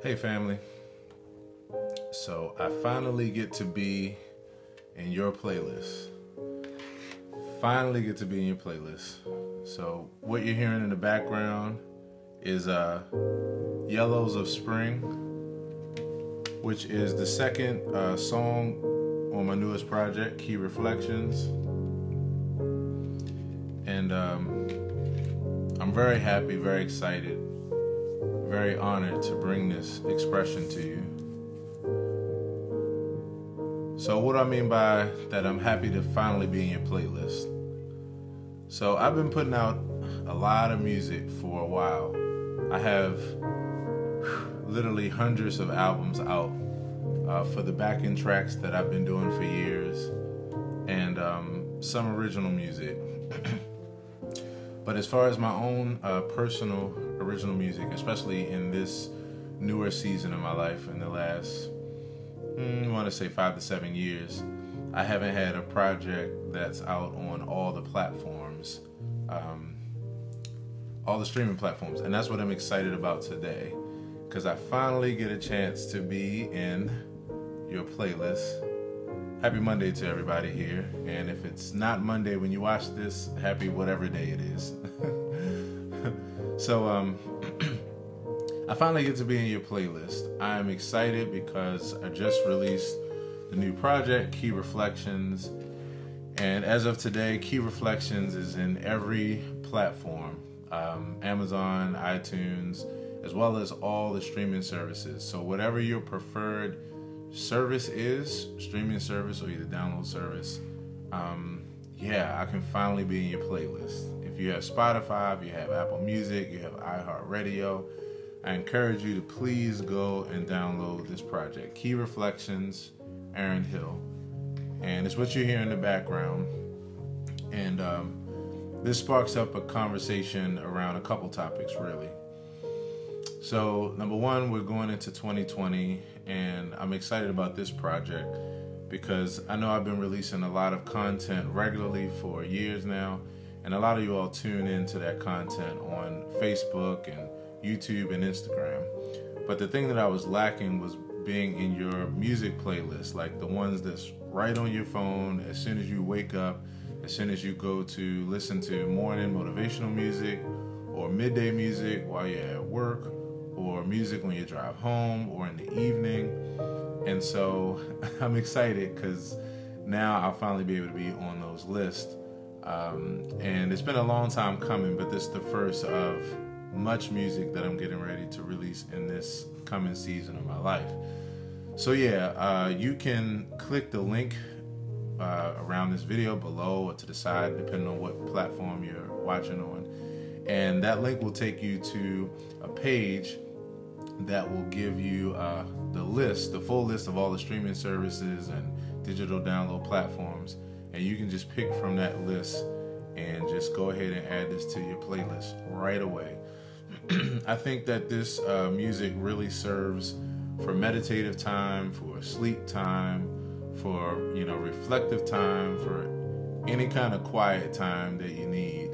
Hey family, so I finally get to be in your playlist. Finally get to be in your playlist. So what you're hearing in the background is Yellows of Spring, which is the second song on my newest project, Key Reflections. And I'm very happy, very excited, very honored to bring this expression to you. So what do I mean by that? I'm happy to finally be in your playlist. So I've been putting out a lot of music for a while. I have literally hundreds of albums out for the backing tracks that I've been doing for years, and some original music. But as far as my own personal original music, especially in this newer season of my life, in the last, I want to say 5 to 7 years, I haven't had a project that's out on all the platforms, all the streaming platforms. And that's what I'm excited about today, because I finally get a chance to be in your playlist. Happy Monday to everybody here. And if it's not Monday when you watch this, happy whatever day it is. So I finally get to be in your playlist. I'm excited because I just released the new project, Key Reflections. And as of today, Key Reflections is in every platform, Amazon, iTunes, as well as all the streaming services. So whatever your preferred service is, streaming service or either download service, I can finally be in your playlist. If you have Spotify, if you have Apple Music, you have iHeartRadio, I encourage you to please go and download this project, Key Reflections, Aaron Hill. And it's what you hear in the background. And this sparks up a conversation around a couple topics, really. So, number one, we're going into 2020, and I'm excited about this project because I know I've been releasing a lot of content regularly for years now, and a lot of you all tune into that content on Facebook and YouTube and Instagram. But the thing that I was lacking was being in your music playlist, like the ones that's right on your phone as soon as you wake up, as soon as you go to listen to morning motivational music or midday music while you're at work, or music when you drive home or in the evening. And so I'm excited because now I'll finally be able to be on those lists. And it's been a long time coming, but this is the first of much music that I'm getting ready to release in this coming season of my life. So you can click the link around this video below or to the side, depending on what platform you're watching on. And that link will take you to a page that will give you the full list of all the streaming services and digital download platforms. And you can just pick from that list and just go ahead and add this to your playlist right away. I think that this music really serves for meditative time, for sleep time, for reflective time, for any kind of quiet time that you need.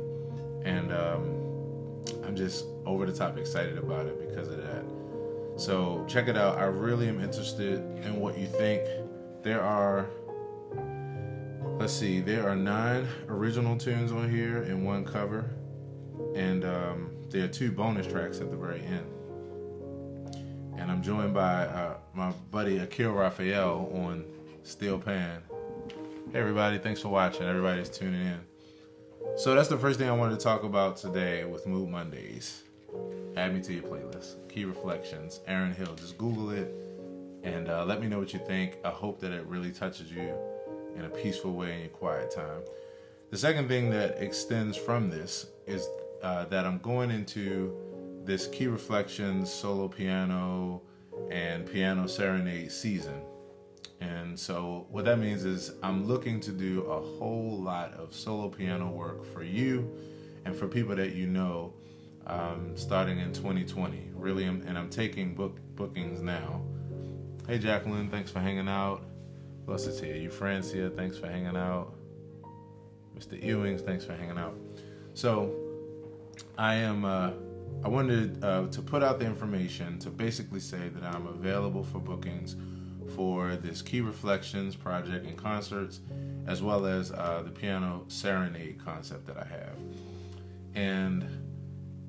And I'm just over the top excited about it because of that. So check it out. I really am interested in what you think. There are 9 original tunes on here and 1 cover. And there are 2 bonus tracks at the very end. And I'm joined by my buddy Akil Raphael on Steel Pan. Hey everybody, thanks for watching. Everybody's tuning in. So that's the first thing I wanted to talk about today with Mood Mondays. Add me to your playlist. Key Reflections, Aaron Hill. Just Google it and let me know what you think. I hope that it really touches you in a peaceful way in your quiet time. The second thing that extends from this is that I'm going into this Key Reflections solo piano and piano serenade season. And so what that means is I'm looking to do a whole lot of solo piano work for you and for people that you know, starting in 2020. Really, I'm taking bookings now. Hey Jacqueline, thanks for hanging out. Who else is here? You Francia, thanks for hanging out. Mr. Ewings, thanks for hanging out. So I am I wanted to put out the information to basically say that I'm available for bookings for this Key Reflections project and concerts, as well as the piano serenade concept that I have. And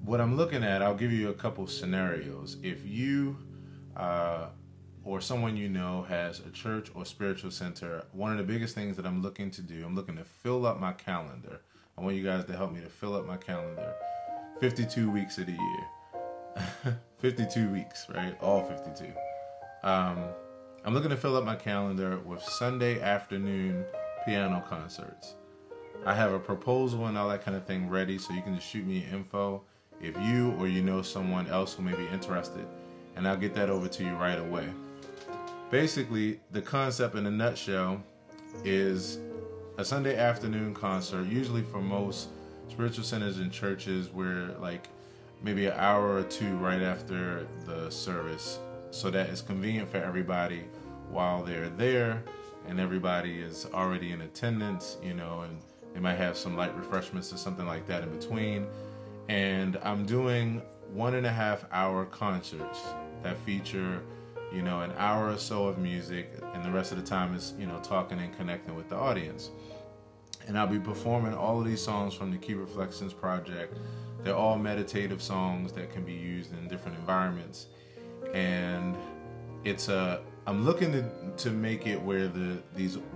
what I'm looking at, I'll give you a couple scenarios. If you or someone you know has a church or spiritual center, one of the biggest things that I'm looking to do, I'm looking to fill up my calendar. I want you guys to help me to fill up my calendar 52 weeks of the year. 52 weeks, right? All 52. I'm looking to fill up my calendar with Sunday afternoon piano concerts. I have a proposal and all that kind of thing ready, so you can just shoot me info if you or you know someone else who may be interested, and I'll get that over to you right away. Basically, the concept in a nutshell is a Sunday afternoon concert, usually for most spiritual centers and churches, where like maybe an hour or two right after the service, so that it's convenient for everybody while they're there and everybody is already in attendance, you know, and they might have some light refreshments or something like that in between. And I'm doing 1.5 hour concerts that feature, you know, an hour or so of music, and the rest of the time is, you know, talking and connecting with the audience. And I'll be performing all of these songs from the Key Reflections project. They're all meditative songs that can be used in different environments. And I'm looking to make it where the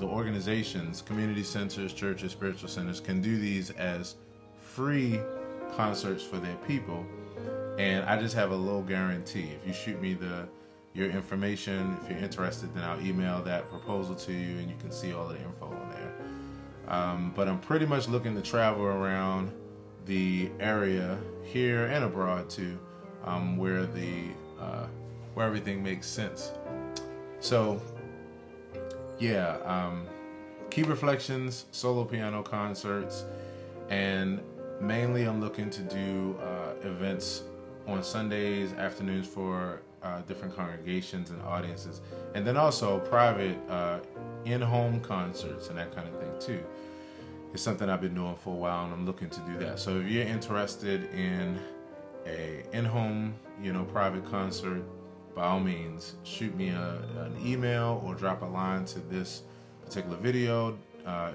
organizations, community centers, churches, spiritual centers, can do these as free concerts for their people. And I just have a little guarantee. If you shoot me your information, if you're interested, then I'll email that proposal to you, and you can see all the info on there. But I'm pretty much looking to travel around the area here and abroad too, where everything makes sense. So yeah, Key Reflections, solo piano concerts, and mainly I'm looking to do events on Sundays afternoons for different congregations and audiences, and then also private in-home concerts and that kind of thing too. It's something I've been doing for a while, and I'm looking to do that. So if you're interested in a in-home, you know, private concert, by all means, shoot me an email or drop a line to this particular video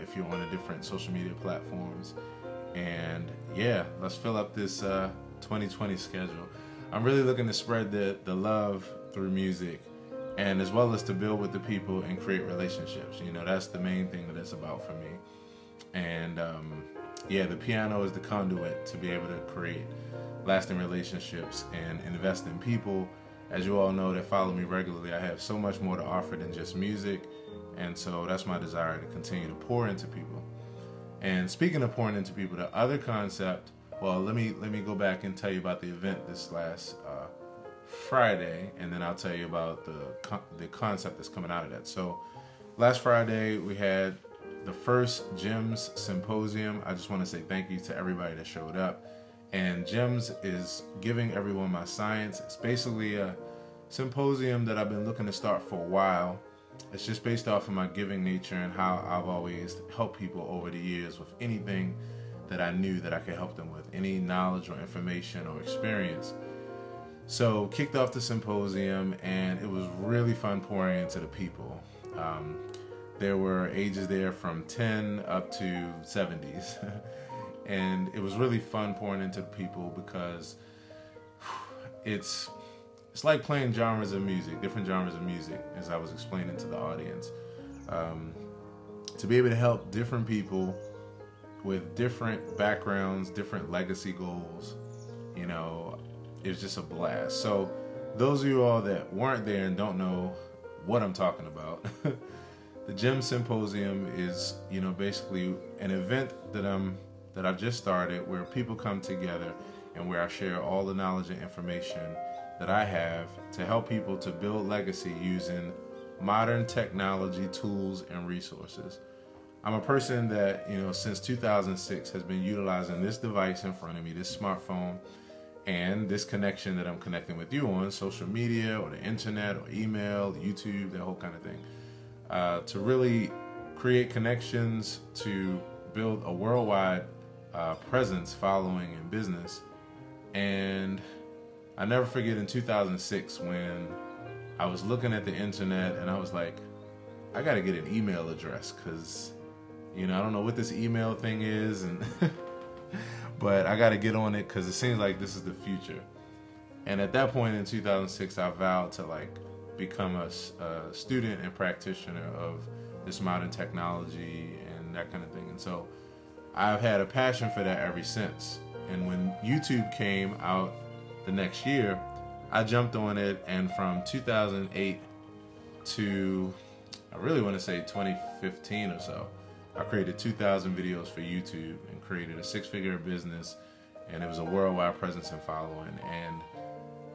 if you're on the different social media platforms. And yeah, let's fill up this 2020 schedule. I'm really looking to spread the love through music, and as well as to build with the people and create relationships. You know, that's the main thing that it's about for me. And yeah, the piano is the conduit to be able to create lasting relationships and invest in people. As you all know that follow me regularly, I have so much more to offer than just music, and so that's my desire, to continue to pour into people. And speaking of pouring into people, the other concept, well, let me go back and tell you about the event this last Friday, and then I'll tell you about the concept that's coming out of that. So last Friday we had the first GEMS Symposium. I just want to say thank you to everybody that showed up. And GEMS is Giving Everyone My Science. It's basically a symposium that I've been looking to start for a while. It's just based off of my giving nature and how I've always helped people over the years with anything that I knew that I could help them with, any knowledge or information or experience. So kicked off the symposium, and it was really fun pouring into the people. There were ages there from 10 up to 70s. And it was really fun pouring into the people, because it's like playing genres of music, different genres of music, as I was explaining to the audience. To be able to help different people with different backgrounds, different legacy goals, you know, it was just a blast. So those of you all that weren't there and don't know what I'm talking about, the GEM Symposium is, you know, basically an event that I've just started, where people come together and where I share all the knowledge and information that I have to help people to build legacy using modern technology, tools, and resources. I'm a person that, you know, since 2006 has been utilizing this device in front of me, this smartphone, and this connection that I'm connecting with you on social media or the internet or email, YouTube, that whole kind of thing, to really create connections, to build a worldwide presence, following, and business. And I never forget in 2006 when I was looking at the internet and I was like, I gotta get an email address because, I don't know what this email thing is, and but I gotta get on it because it seems like this is the future. And at that point in 2006, I vowed to become a student and practitioner of this modern technology and that kind of thing. And so I've had a passion for that ever since. And when YouTube came out the next year, I jumped on it, and from 2008 to, I really want to say 2015 or so, I created 2,000 videos for YouTube and created a 6-figure business, and it was a worldwide presence and following. And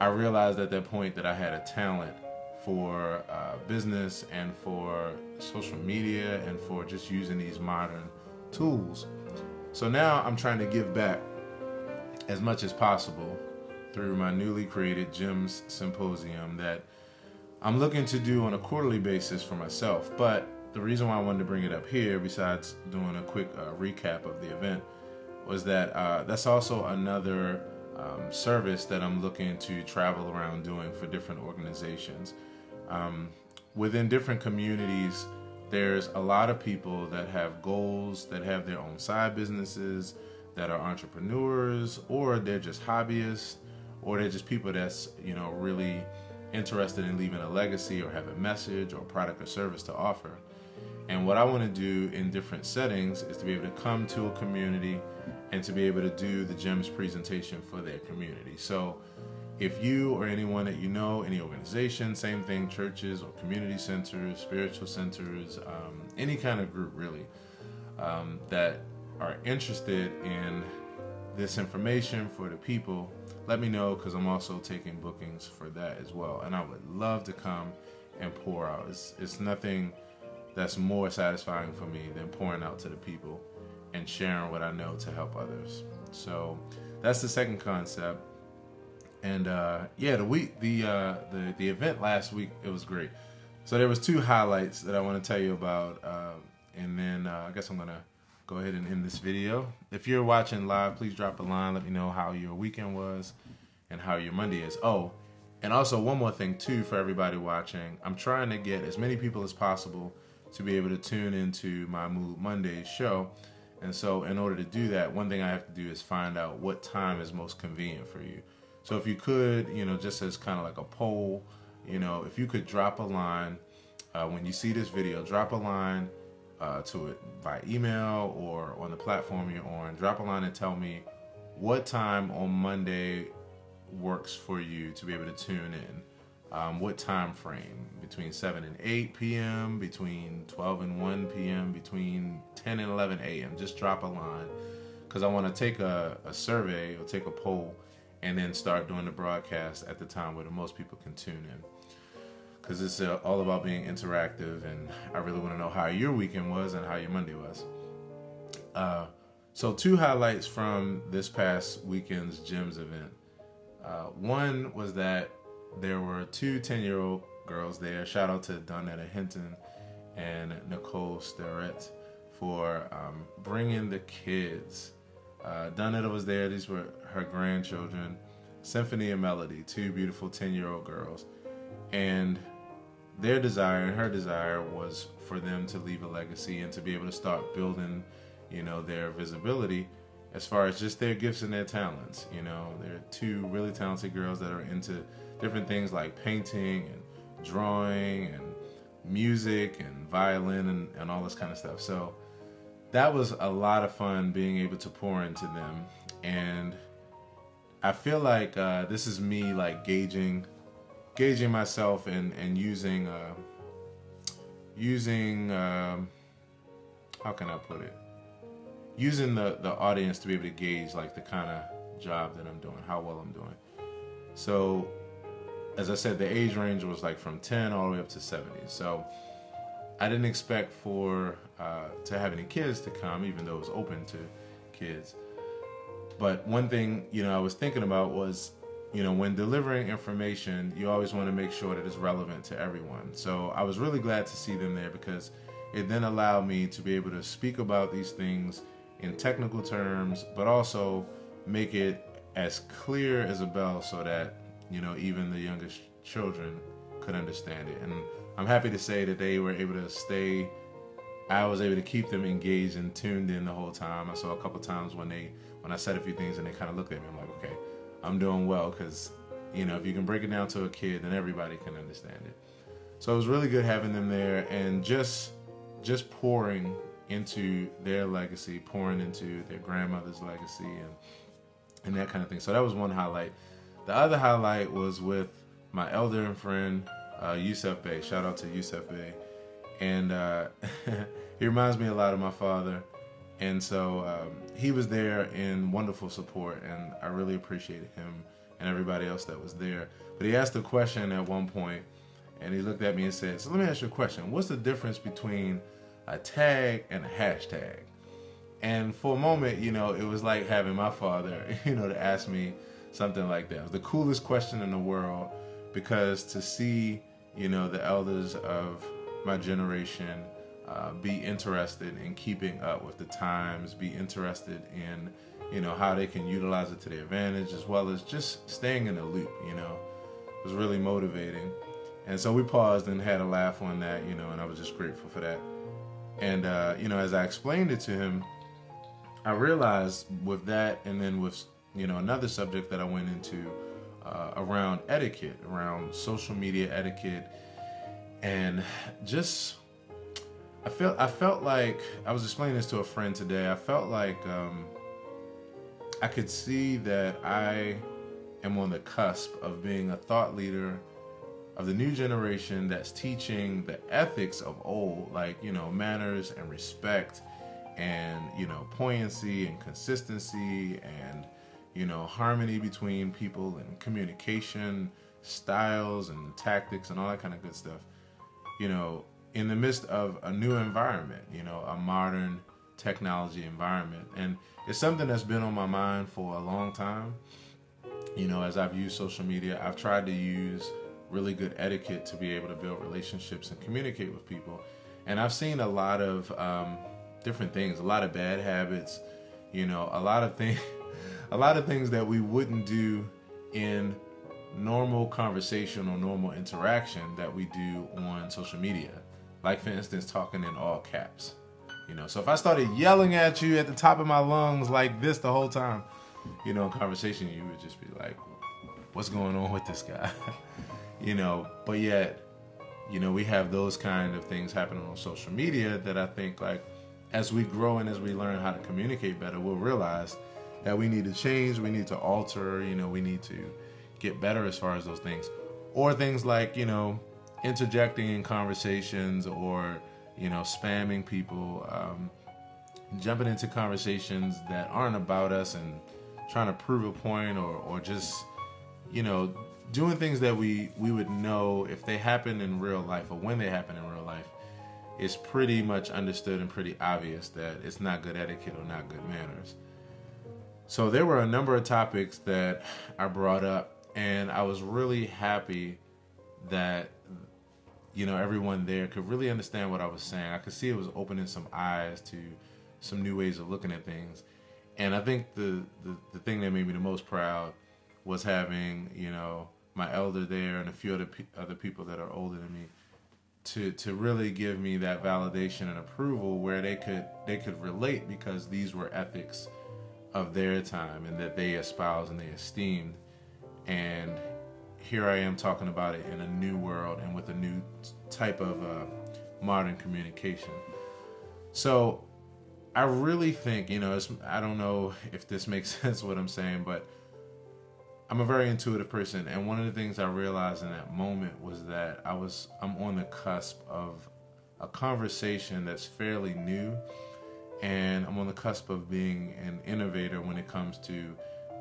I realized at that point that I had a talent for business and for social media and for just using these modern tools. So now I'm trying to give back as much as possible through my newly created Gems Symposium that I'm looking to do on a quarterly basis for myself. But the reason why I wanted to bring it up here, besides doing a quick recap of the event, was that that's also another service that I'm looking to travel around doing for different organizations. Within different communities, there's a lot of people that have goals, that have their own side businesses, that are entrepreneurs, or they're just hobbyists, or they're just people that's, really interested in leaving a legacy or have a message or product or service to offer. And what I want to do in different settings is to be able to come to a community and to be able to do the GEMS presentation for their community. So if you or anyone that you know, any organization, same thing, churches or community centers, spiritual centers, any kind of group really, that are interested in this information for the people, let me know, because I'm also taking bookings for that as well. And I would love to come and pour out. It's nothing that's more satisfying for me than pouring out to the people and sharing what I know to help others. So that's the second concept. And the event last week, it was great. So there was 2 highlights that I want to tell you about, and then I guess I'm gonna go ahead and end this video. If you're watching live, please drop a line. Let me know how your weekend was and how your Monday is. Oh, and also one more thing too for everybody watching. I'm trying to get as many people as possible to be able to tune into my Mood Mondays show. And so in order to do that, one thing I have to do is find out what time is most convenient for you. So if you could, just as kind of like a poll, if you could drop a line when you see this video, drop a line to it by email or on the platform you're on. Drop a line and tell me what time on Monday works for you to be able to tune in. What time frame? Between 7 and 8 p.m., between 12 and 1 p.m., between 10 and 11 a.m. Just drop a line, because I want to take a survey or take a poll and then start doing the broadcast at the time where the most people can tune in. Because it's all about being interactive, and I really want to know how your weekend was and how your Monday was. So 2 highlights from this past weekend's GEMS event. One was that there were 2 10-year-old girls there. Shout out to Donetta Hinton and Nicole Starrett for bringing the kids. Donetta was there. These were her grandchildren, Symphony and Melody, 2 beautiful 10-year-old girls. And their desire and her desire was for them to leave a legacy and to be able to start building, their visibility as far as just their gifts and their talents. They're 2 really talented girls that are into different things like painting and drawing and music and violin and all this kind of stuff. So that was a lot of fun being able to pour into them. And I feel like this is me gauging myself and using how can I put it? Using the audience to be able to gauge the kind of job that I'm doing, how well I'm doing. So as I said, the age range was from 10 all the way up to 70. So I didn't expect to have any kids to come, even though it was open to kids. But one thing, I was thinking about was, when delivering information, you always want to make sure that it's relevant to everyone. So I was really glad to see them there, because it then allowed me to be able to speak about these things in technical terms, but also make it as clear as a bell so that, even the youngest children could understand it. And I'm happy to say that they were able to stay. I was able to keep them engaged and tuned in the whole time. I saw a couple times when I said a few things and they kind of looked at me. I'm like, okay, I'm doing well, because if you can break it down to a kid, then everybody can understand it. So it was really good having them there and just pouring into their legacy, pouring into their grandmother's legacy, and that kind of thing. So that was one highlight. The other highlight was with my elder and friend, Yusuf Bey. Shout out to Yusuf Bey. And he reminds me a lot of my father. And so he was there in wonderful support, and I really appreciated him and everybody else that was there. But he asked a question at one point, and he looked at me and said, so let me ask you a question. What's the difference between a tag and a hashtag? And for a moment, it was like having my father, to ask me something like that. It was the coolest question in the world, because to see, the elders of my generation be interested in keeping up with the times, be interested in, how they can utilize it to their advantage, as well as just staying in the loop, was really motivating. And so we paused and had a laugh on that, and I was just grateful for that. And, as I explained it to him, I realized with that, and then with, another subject that I went into around etiquette, around social media etiquette, and just, I felt like, I was explaining this to a friend today, I felt like I could see that I am on the cusp of being a thought leader of the new generation that's teaching the ethics of old, like, manners and respect and, poignancy and consistency and, harmony between people and communication styles and tactics and all that kind of good stuff, in the midst of a new environment, a modern technology environment. And it's something that's been on my mind for a long time. As I've used social media, I've tried to use really good etiquette to be able to build relationships and communicate with people. And I've seen a lot of different things, a lot of bad habits, a lot of things that we wouldn't do in normal conversation or normal interaction that we do on social media. Like, for instance, talking in all caps. So if I started yelling at you at the top of my lungs like this the whole time, in conversation, you would just be like, what's going on with this guy? But yet, we have those kind of things happening on social media that I think, like, as we grow and as we learn how to communicate better, we'll realize that we need to change, we need to alter, we need to get better as far as those things. Or things like, interjecting in conversations, or, spamming people, jumping into conversations that aren't about us and trying to prove a point, or just, doing things that we would know if they happen in real life, or when they happen in real life, it's pretty much understood and pretty obvious that it's not good etiquette or not good manners. So there were a number of topics that I brought up, and I was really happy that, everyone there could really understand what I was saying. I could see it was opening some eyes to some new ways of looking at things. And I think the thing that made me the most proud was having, my elder there and a few other people that are older than me to really give me that validation and approval where they could relate, because these were ethics of their time and that they espoused and they esteemed. And here I am talking about it in a new world and with a new type of modern communication. So I really think, I don't know if this makes sense what I'm saying, but I'm a very intuitive person, and one of the things I realized in that moment was that I'm on the cusp of a conversation that's fairly new, and I'm on the cusp of being an innovator when it comes to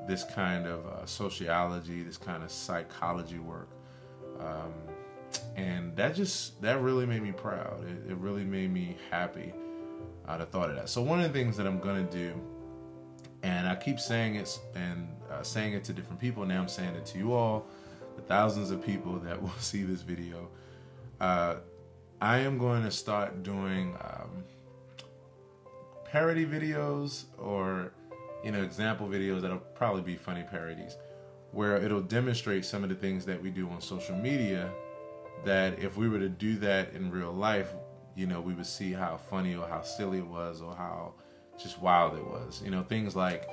this kind of sociology, this kind of psychology work. And that really made me proud. It really made me happy, the thought of that. So one of the things that I'm going to do, and I keep saying it and saying it to different people, now I'm saying it to you all, the thousands of people that will see this video, I am going to start doing parody videos, or example videos that'll probably be funny parodies, where it'll demonstrate some of the things that we do on social media that if we were to do that in real life, you know, we would see how funny or how silly it was or how just wild it was. You know, things like,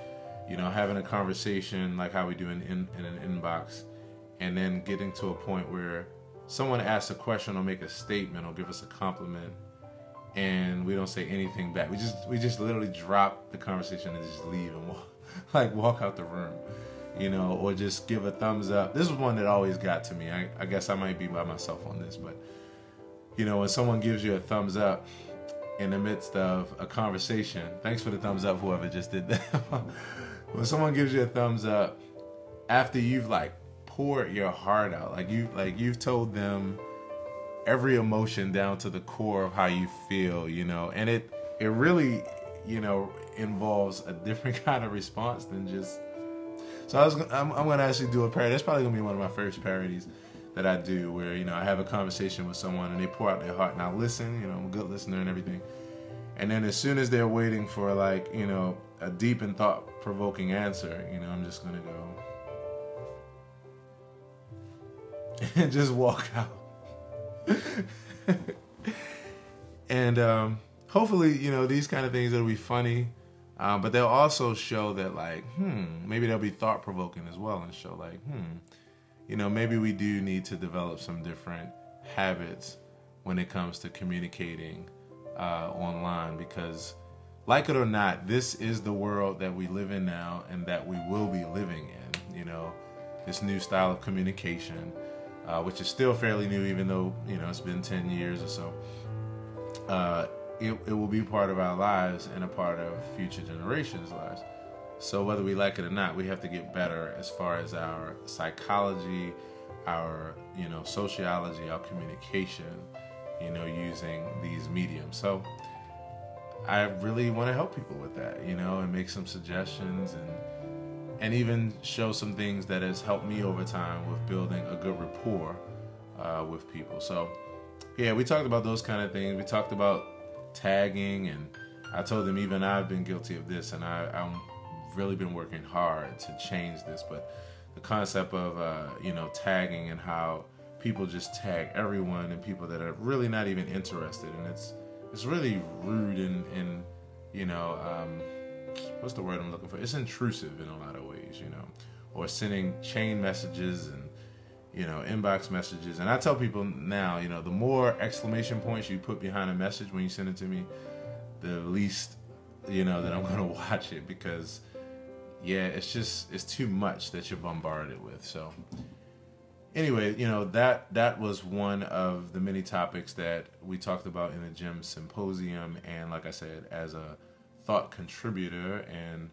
you know, having a conversation like how we do in an inbox, and then getting to a point where someone asks a question or make a statement or give us a compliment, and we don't say anything back. We just literally drop the conversation and just leave and walk out the room, you know, or just give a thumbs up. This is one that always got to me. I guess I might be by myself on this, but you know, when someone gives you a thumbs up in the midst of a conversation, thanks for the thumbs up, whoever just did that. When someone gives you a thumbs up after you've like poured your heart out, like you've told them every emotion down to the core of how you feel, you know, and it really, you know, involves a different kind of response than just. So I'm gonna actually do a parody. That's probably gonna be one of my first parodies that I do, where, you know, I have a conversation with someone and they pour out their heart and I listen, you know, I'm a good listener and everything. And then as soon as they're waiting for, like, you know, a deep and thought-provoking answer, you know, I'm just gonna go and just walk out. And hopefully, you know, these kind of things will be funny, but they'll also show that, like, maybe they'll be thought-provoking as well, and show like, you know, maybe we do need to develop some different habits when it comes to communicating online, because, like it or not, this is the world that we live in now and that we will be living in. You know, this new style of communication, which is still fairly new, even though, you know, it's been 10 years or so. It will be part of our lives and a part of future generations' lives. So whether we like it or not, we have to get better as far as our psychology, our, you know, sociology, our communication, you know, using these mediums. So I really want to help people with that, you know, and make some suggestions and even show some things that has helped me over time with building a good rapport with people. So yeah, we talked about those kind of things. We talked about tagging, and I told them even I've been guilty of this, and I'm really been working hard to change this. But the concept of you know, tagging, and how people just tag everyone and people that are really not even interested, and it's really rude and you know, what's the word I'm looking for? It's intrusive in a lot of ways, you know, or sending chain messages and, you know, inbox messages. And I tell people now, you know, the more exclamation points you put behind a message when you send it to me, the least, you know, that I'm going to watch it, because yeah, it's too much that you're bombarded with. So anyway, you know, that was one of the many topics that we talked about in the gym symposium. And like I said, as a thought contributor, and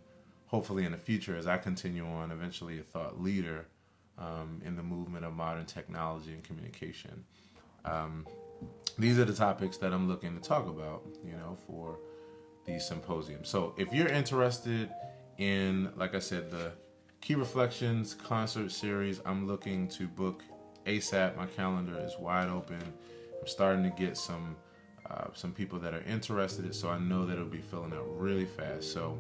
hopefully in the future, as I continue on, eventually a thought leader in the movement of modern technology and communication. These are the topics that I'm looking to talk about, you know, for these symposiums. So if you're interested in, like I said, the Key Reflections concert series, I'm looking to book ASAP. My calendar is wide open. I'm starting to get some people that are interested, so I know that it'll be filling out really fast. So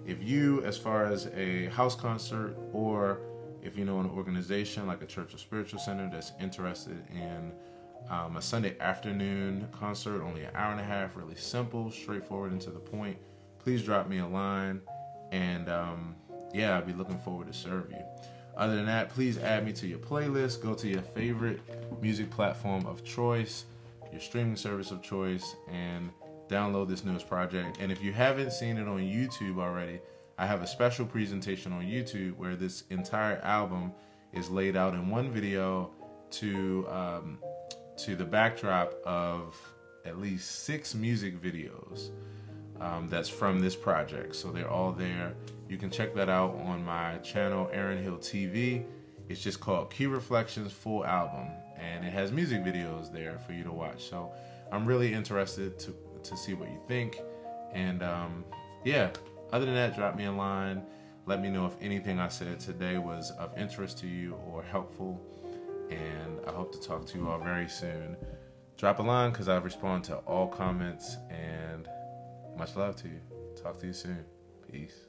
if you, as far as a house concert, or if you know an organization like a church or spiritual center that's interested in a Sunday afternoon concert, only an hour and a half, really simple, straightforward, and to the point, please drop me a line. And yeah, I'll be looking forward to serve you. Other than that, please add me to your playlist. Go to your favorite music platform of choice, your streaming service of choice, and download this newest project. And if you haven't seen it on YouTube already, I have a special presentation on YouTube where this entire album is laid out in one video to the backdrop of at least 6 music videos that's from this project. So they're all there. You can check that out on my channel, Aaron Hill TV. It's just called Key Reflections Full Album, and it has music videos there for you to watch. So I'm really interested to see what you think. And yeah, other than that, drop me a line. Let me know if anything I said today was of interest to you or helpful. And I hope to talk to you all very soon. Drop a line, because I respond to all comments. And much love to you. Talk to you soon. Peace.